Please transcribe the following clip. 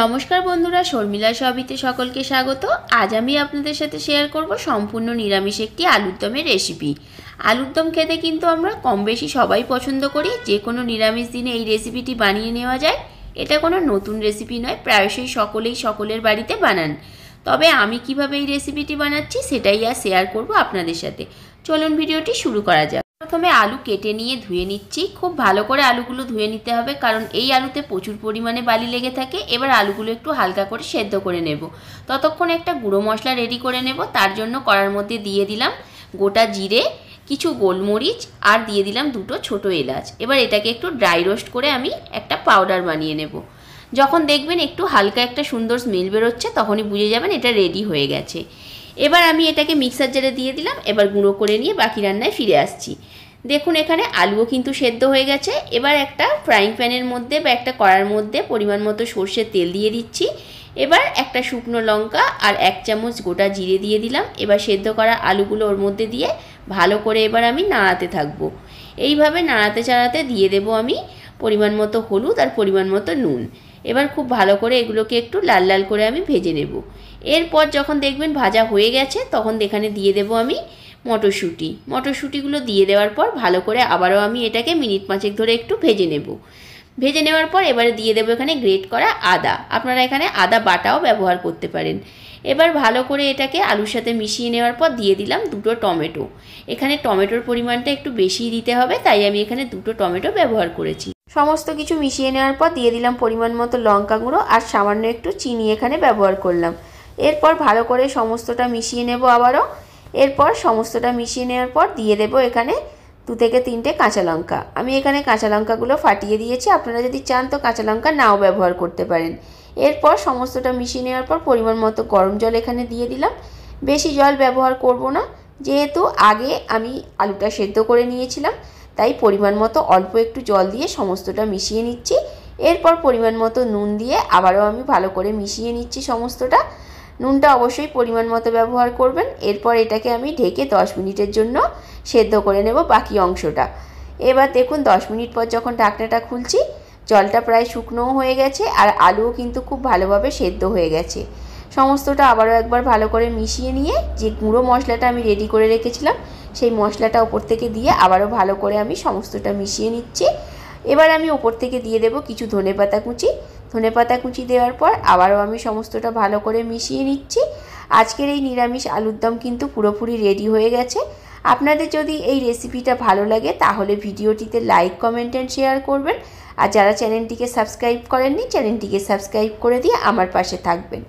নমস্কার বন্ধুরা, শর্মিলা সবিতে সকলকে স্বাগত। আজ আমি আপনাদের সাথে শেয়ার করব সম্পূর্ণ নিরামিষ একটি আলুর দমের রেসিপি। আলুর দম খেতে কিন্তু আমরা কম বেশি সবাই পছন্দ করি। যে কোনো নিরামিষ দিনে এই রেসিপিটি বানিয়ে নেওয়া যায়। এটা কোনো নতুন রেসিপি নয়, প্রায়শই সকলেই সকলের বাড়িতে বানান। তবে আমি কিভাবে এই রেসিপিটি বানাচ্ছি সেটাই আজ শেয়ার করব আপনাদের সাথে। চলুন ভিডিওটি শুরু করা যাক। প্রথমে আলু কেটে নিয়ে ধুয়ে নিচ্ছি। খুব ভালো করে আলুগুলো ধুয়ে নিতে হবে, কারণ এই আলুতে প্রচুর পরিমাণে বালি লেগে থাকে। এবার আলুগুলো একটু হালকা করে সেদ্ধ করে নেব। ততক্ষণ একটা গুঁড়ো মশলা রেডি করে নেব। তার জন্য কড়ার মধ্যে দিয়ে দিলাম গোটা জিরে, কিছু গোলমরিচ আর দিয়ে দিলাম দুটো ছোট এলাচ। এবার এটাকে একটু ড্রাই রোস্ট করে আমি একটা পাউডার বানিয়ে নেব। যখন দেখবেন একটু হালকা একটা সুন্দর স্মেল বেরোচ্ছে, তখনই বুঝে যাবেন এটা রেডি হয়ে গেছে। এবার আমি এটাকে মিক্সার জারে দিয়ে দিলাম। এবার গুঁড়ো করে নিয়ে বাকি রান্নায় ফিরে আসছি। দেখুন এখানে আলুও কিন্তু সেদ্ধ হয়ে গেছে। এবার একটা ফ্রাইং প্যানের মধ্যে বা একটা কড়ার মধ্যে পরিমাণ মতো সর্ষের তেল দিয়ে দিচ্ছি। এবার একটা শুকনো লঙ্কা আর 1 চামচ গোটা জিরে দিয়ে দিলাম। এবার সেদ্ধ করা আলুগুলো ওর মধ্যে দিয়ে ভালো করে এবার আমি নাড়াতে থাকবো। এইভাবে নাড়াতে চাড়াতে দিয়ে দেবো আমি পরিমাণ মতো হলুদ আর পরিমাণ মতো নুন। এবার খুব ভালো করে এগুলোকে একটু লাল লাল করে আমি ভেজে নেব। এরপর যখন দেখবেন ভাজা হয়ে গেছে, তখন এখানে দিয়ে দেবো আমি মটরশুঁটিগুলো দিয়ে দেওয়ার পর ভালো করে আবারও আমি এটাকে মিনিট 5 ধরে একটু ভেজে নেব। ভেজে নেওয়ার পর এবারে দিয়ে দেবো এখানে গ্রেট করা আদা। আপনারা এখানে আদা বাটাও ব্যবহার করতে পারেন। এবার ভালো করে এটাকে আলুর সাথে মিশিয়ে নেওয়ার পর দিয়ে দিলাম দুটো টমেটো। এখানে টমেটোর পরিমাণটা একটু বেশিই দিতে হবে, তাই আমি এখানে দুটো টমেটো ব্যবহার করেছি। সমস্ত কিছু মিশিয়ে নেওয়ার পর দিয়ে দিলাম পরিমাণ মতো লঙ্কা গুঁড়ো আর সামান্য একটু চিনি এখানে ব্যবহার করলাম। এরপর ভালো করে সমস্তটা মিশিয়ে নেব আবারও। এরপর সমস্তটা মিশিয়ে নেওয়ার পর দিয়ে দেব এখানে 2 থেকে 3টে কাঁচা লঙ্কা। আমি এখানে কাঁচা লঙ্কাগুলো ফাটিয়ে দিয়েছি, আপনারা যদি চান তো কাঁচা লঙ্কা নাও ব্যবহার করতে পারেন। এরপর সমস্তটা মিশিয়ে নেওয়ার পর পরিমাণ মতো গরম জল এখানে দিয়ে দিলাম। বেশি জল ব্যবহার করব না, যেহেতু আগে আমি আলুটা সেদ্ধ করে নিয়েছিলাম, তাই পরিমাণ মতো অল্প একটু জল দিয়ে সমস্তটা মিশিয়ে নিচ্ছি। এরপর পরিমাণ মতো নুন দিয়ে আবারও আমি ভালো করে মিশিয়ে নিচ্ছি সমস্তটা। নুনটা অবশ্যই পরিমাণ মতো ব্যবহার করবেন। এরপর এটাকে আমি ঢেকে 10 মিনিটের জন্য সেদ্ধ করে নেব বাকি অংশটা। এবার দেখুন 10 মিনিট পর যখন ঢাকনাটা খুলছি, জলটা প্রায় শুকনোও হয়ে গেছে আর আলুও কিন্তু খুব ভালোভাবে সেদ্ধ হয়ে গেছে। সমস্তটা আবারও একবার ভালো করে মিশিয়ে নিয়ে যে গুঁড়ো মশলাটা আমি রেডি করে রেখেছিলাম, সেই মশলাটা ওপর থেকে দিয়ে আবারও ভালো করে আমি সমস্তটা মিশিয়ে নিচ্ছি। এবার আমি ওপর থেকে দিয়ে দেব কিছু ধনেপাতা কুচি দেওয়ার পর আবারও আমি সমস্তটা ভালো করে মিশিয়ে নিচ্ছি। আজকের এই নিরামিষ আলুর দম কিন্তু পুরোপুরি রেডি হয়ে গেছে। আপনাদের যদি এই রেসিপিটা ভালো লাগে তাহলে ভিডিওটিতে লাইক, কমেন্ট অ্যান্ড শেয়ার করবেন। আর যারা চ্যানেলটিকে সাবস্ক্রাইব করেননি, চ্যানেলটিকে সাবস্ক্রাইব করে দিয়ে আমার পাশে থাকবেন।